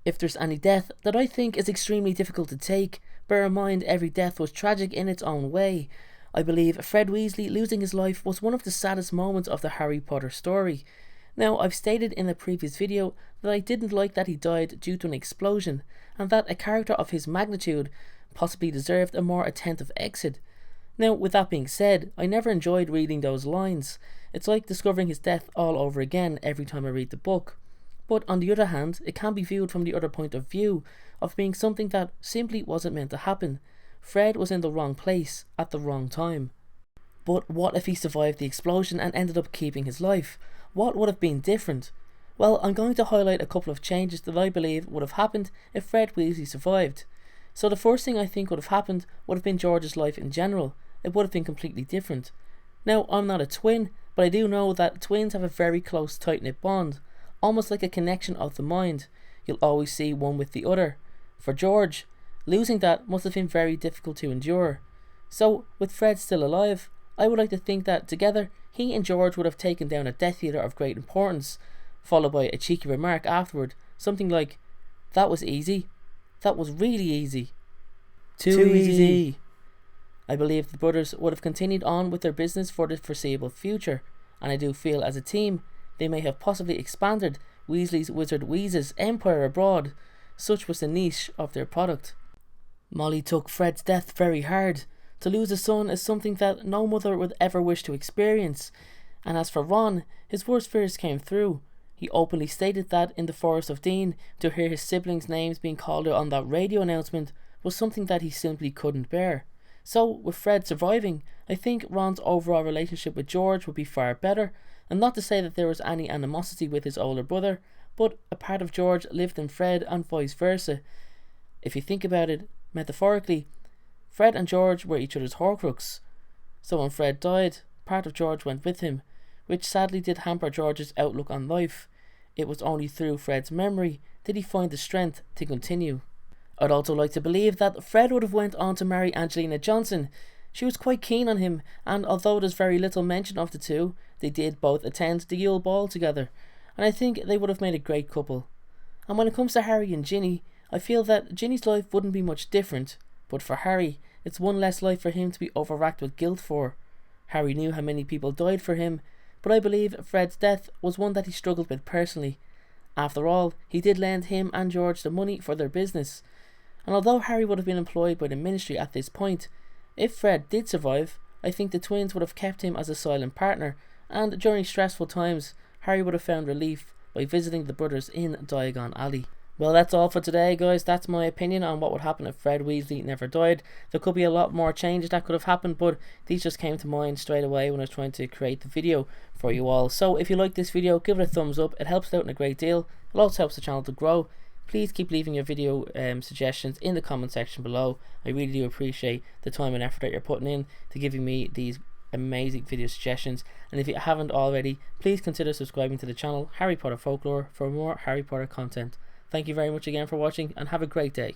If there's any death that I think is extremely difficult to take, bear in mind every death was tragic in its own way. I believe Fred Weasley losing his life was one of the saddest moments of the Harry Potter story. Now, I've stated in a previous video that I didn't like that he died due to an explosion, and that a character of his magnitude possibly deserved a more attentive exit. Now, with that being said, I never enjoyed reading those lines. It's like discovering his death all over again every time I read the book. But on the other hand, it can be viewed from the other point of view, of being something that simply wasn't meant to happen. Fred was in the wrong place, at the wrong time. But what if he survived the explosion and ended up keeping his life? What would have been different? Well, I'm going to highlight a couple of changes that I believe would have happened if Fred Weasley survived. So the first thing I think would have happened would have been George's life in general. It would have been completely different. Now, I'm not a twin, but I do know that twins have a very close tight-knit bond, almost like a connection of the mind. You'll always see one with the other. For George, losing that must have been very difficult to endure. So, with Fred still alive, I would like to think that together, he and George would have taken down a Death Eater of great importance, followed by a cheeky remark afterward, something like, "That was easy. That was really easy. Too easy." I believe the brothers would have continued on with their business for the foreseeable future, and I do feel as a team, they may have possibly expanded Weasley's Wizard Wheez's empire abroad. Such was the niche of their product. Molly took Fred's death very hard. To lose a son is something that no mother would ever wish to experience, and as for Ron, his worst fears came through. He openly stated that in the Forest of Dean, to hear his siblings' names being called out on that radio announcement was something that he simply couldn't bear. So, with Fred surviving, I think Ron's overall relationship with George would be far better, and not to say that there was any animosity with his older brother, but a part of George lived in Fred and vice versa. If you think about it, metaphorically, Fred and George were each other's Horcrux. So when Fred died, part of George went with him, which sadly did hamper George's outlook on life. It was only through Fred's memory did he find the strength to continue. I'd also like to believe that Fred would have went on to marry Angelina Johnson. She was quite keen on him, and although there's very little mention of the two, they did both attend the Yule Ball together, and I think they would have made a great couple. And when it comes to Harry and Ginny, I feel that Ginny's life wouldn't be much different, but for Harry, it's one less life for him to be overracked with guilt for. Harry knew how many people died for him, but I believe Fred's death was one that he struggled with personally. After all, he did lend him and George the money for their business, and although Harry would have been employed by the ministry at this point, if Fred did survive, I think the twins would have kept him as a silent partner, and during stressful times, Harry would have found relief by visiting the brothers in Diagon Alley. Well, that's all for today, guys. That's my opinion on what would happen if Fred Weasley never died. There could be a lot more changes that could have happened, but these just came to mind straight away when I was trying to create the video for you all. So if you like this video, give it a thumbs up. It helps out in a great deal. It also helps the channel to grow. Please keep leaving your video suggestions in the comment section below. I really do appreciate the time and effort that you're putting in to giving me these amazing video suggestions. And if you haven't already, please consider subscribing to the channel Harry Potter Folklore for more Harry Potter content. Thank you very much again for watching, and have a great day.